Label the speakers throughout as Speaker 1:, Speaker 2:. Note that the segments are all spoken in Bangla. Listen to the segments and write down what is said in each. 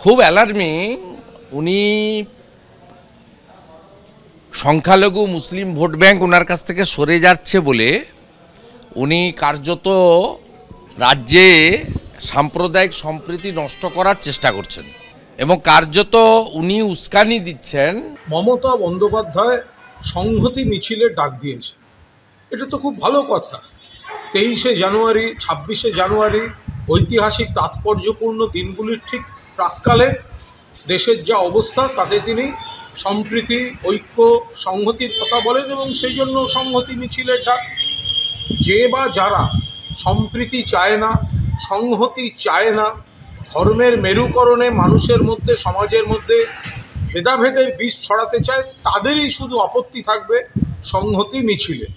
Speaker 1: খুব অ্যালার্মিং। উনি সংখ্যালঘু মুসলিম ভোট ব্যাংক ওনার কাছ থেকে সরে যাচ্ছে বলে উনি কার্যত রাজ্যে সাম্প্রদায়িক সম্প্রীতি নষ্ট করার চেষ্টা করছেন এবং কার্যত উনি উস্কানি দিচ্ছেন।
Speaker 2: মমতা বন্দ্যোপাধ্যায় সংহতি মিছিলের ডাক দিয়েছে, এটা তো খুব ভালো কথা। 23শে জানুয়ারি 26শে জানুয়ারি ঐতিহাসিক তাৎপর্যপূর্ণ দিনগুলির ঠিক প্রাক্কালে দেশের যা অবস্থা তাতে তিনি সম্প্রীতি, ঐক্য, সংহতির কথা বলেন এবং সেই জন্য সংহতি মিছিলের ডাক। যে বা যারা সম্প্রীতি চায় না, সংহতি চায় না, ধর্মের মেরুকরণে মানুষের মধ্যে, সমাজের মধ্যে ভেদাভেদের বিষ ছড়াতে চায়, তাদেরই শুধু আপত্তি থাকবে সংহতি মিছিলে।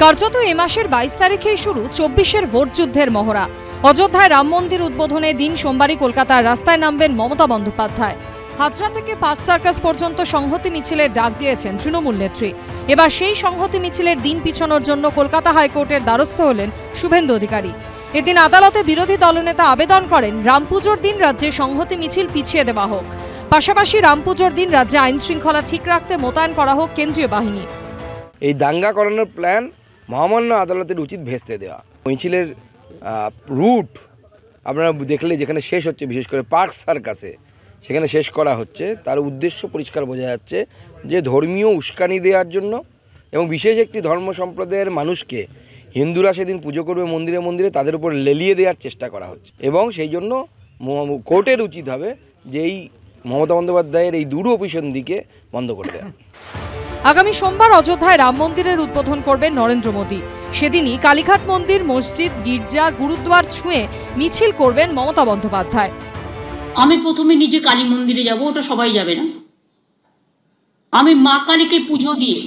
Speaker 3: কার্যত এ মাসের 22 তারিখেই শুরু 24-এর ভোট যুদ্ধের মহড়া। অযোধ্যায় রাম মন্দির উদ্বোধনের দিন সোমবারই কলকাতার রাস্তায় নামবেন মমতা বন্দ্যোপাধ্যায়। হাজরা থেকে পার্ক সার্কাস পর্যন্ত সংহতি মিছিলের ডাক দিয়েছেন তৃণমূল নেত্রী। এবার সেই সংহতি মিছিলের দিন পিছনোর জন্য কলকাতা হাইকোর্টের দ্বারস্থ হলেন শুভেন্দু অধিকারী। এদিন আদালতে বিরোধী দলনেতা আবেদন করেন রামপুজোর দিন রাজ্যে সংহতি মিছিল পিছিয়ে দেওয়া হোক, পাশাপাশি রামপুজোর দিন রাজ্যে আইন শৃঙ্খলা ঠিক রাখতে মোতায়েন করা হোক কেন্দ্রীয় বাহিনী।
Speaker 4: এই দাঙ্গা করানোর প্ল্যান মহামান্য আদালতের উচিত ভেস্তে দেওয়া। মিছিলের রুট আপনারা দেখলে যেখানে শেষ হচ্ছে, বিশেষ করে পার্ক সার্কাসে সেখানে শেষ করা হচ্ছে, তার উদ্দেশ্য পরিষ্কার বোঝা যাচ্ছে যে ধর্মীয় উস্কানি দেওয়ার জন্য এবং বিশেষ একটি ধর্ম সম্প্রদায়ের মানুষকে হিন্দুরা সেদিন পুজো করবে মন্দিরে মন্দিরে, তাদের উপর লেলিয়ে দেওয়ার চেষ্টা করা হচ্ছে এবং সেই জন্য কোর্টের উচিত হবে যে এই মমতা বন্দ্যোপাধ্যায়ের এই দুরভিসন্ধিকে বন্ধ করে দেওয়া।
Speaker 3: আগামী সোমবার অযোধ্যায় রাম মন্দিরের উদ্বোধন করবেন নরেন্দ্র মোদী। সেদিনই কালীঘাট মন্দির, মসজিদ, গির্জা, গুরুদ্বার ছুঁয়ে মিছিল করবেন মমতা বন্দ্যোপাধ্যায়।
Speaker 5: আমি প্রথমে নিজে কালী মন্দিরে যাব, ওটা সবাই যাবে না। আমি মা কালীকে পুজো দিয়ে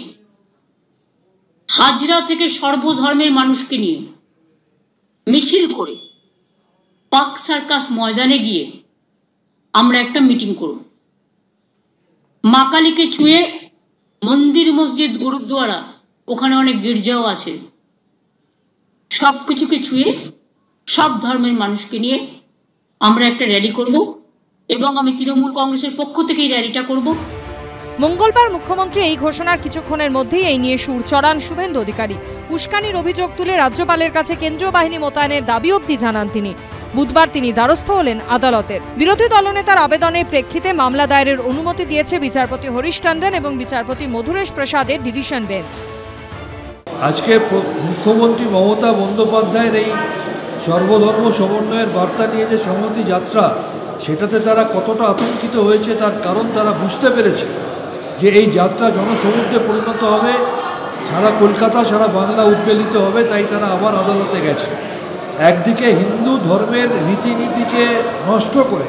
Speaker 5: হাজরা থেকে সর্বধর্মের মানুষকে নিয়ে মিছিল করে পার্ক সার্কাস ময়দানে গিয়ে আমরা একটা মিটিং করব। মা কালীকে ছুঁয়ে মন্দির, মসজিদ, গুরুদ্বারা, ওখানে অনেক গির্জাও আছে, সবকিছুকে ছুঁয়ে সব ধর্মের মানুষকে নিয়ে আমরা একটা র্যালি করব এবং আমি তৃণমূল কংগ্রেসের পক্ষ থেকে এই র্যালিটা করব।
Speaker 3: মঙ্গলবার মুখ্যমন্ত্রী এই ঘোষণার কিছুক্ষণের মধ্যেই এই নিয়ে সুর চড়ান শুভেন্দু অধিকারী। উস্কানির অভিযোগ তুলে রাজ্যপালের কাছে কেন্দ্রীয় বাহিনী মোতায়েনের দাবি অবধি জানান তিনি। বুধবার তিনি দ্বারস্থ হলেন আদালতের। বিরোধী দলনেতার আবেদনের প্রেক্ষিতে মামলা দায়েরের অনুমতি দিয়েছে বিচারপতি হরিশ টন্ডন এবং বিচারপতি মধুরেশ প্রসাদের ডিভিশন বেঞ্চ।
Speaker 6: আজকে মুখ্যমন্ত্রী মমতা বন্দ্যোপাধ্যায়ের এই সর্বধর্ম সমন্বয়ের বার্তা নিয়ে যে সংহতি যাত্রা, সেটাতে তারা কতটা আতঙ্কিত হয়েছে তার কারণ তারা বুঝতে পেরেছে যে এই যাত্রা জনসমুদ্রে পরিণত হবে, সারা কলকাতা, সারা বাংলা উদ্বেলিত হবে, তাই তারা আবার আদালতে গেছে। একদিকে হিন্দু ধর্মের রীতিনীতিকে নষ্ট করে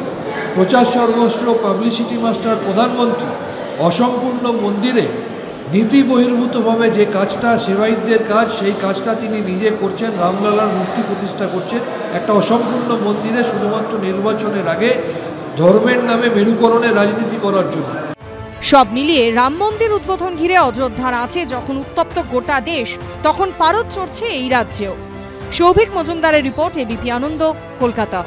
Speaker 6: প্রচার সর্বস্ব, পাবলিসিটি মাস্টার প্রধানমন্ত্রী অসম্পূর্ণ মন্দিরে নীতি বহির্ভূতভাবে যে কাজটা সেবায়িতদের কাজ, সেই কাজটা তিনি নিজে করছেন। রামলালার মূর্তি প্রতিষ্ঠা করছেন একটা অসম্পূর্ণ মন্দিরে শুধুমাত্র নির্বাচনের আগে ধর্মের নামে মেরুকরণের রাজনীতি করার জন্য।
Speaker 3: সব মিলিয়ে রাম মন্দির উদ্বোধন ঘিরে অযোধ্যার আছে যখন উত্তপ্ত গোটা দেশ, তখন পারদ চড়ছে এই রাজ্যেও। সৌভিক মজুমদারের রিপোর্ট, এবিপি আনন্দ, কলকাতা।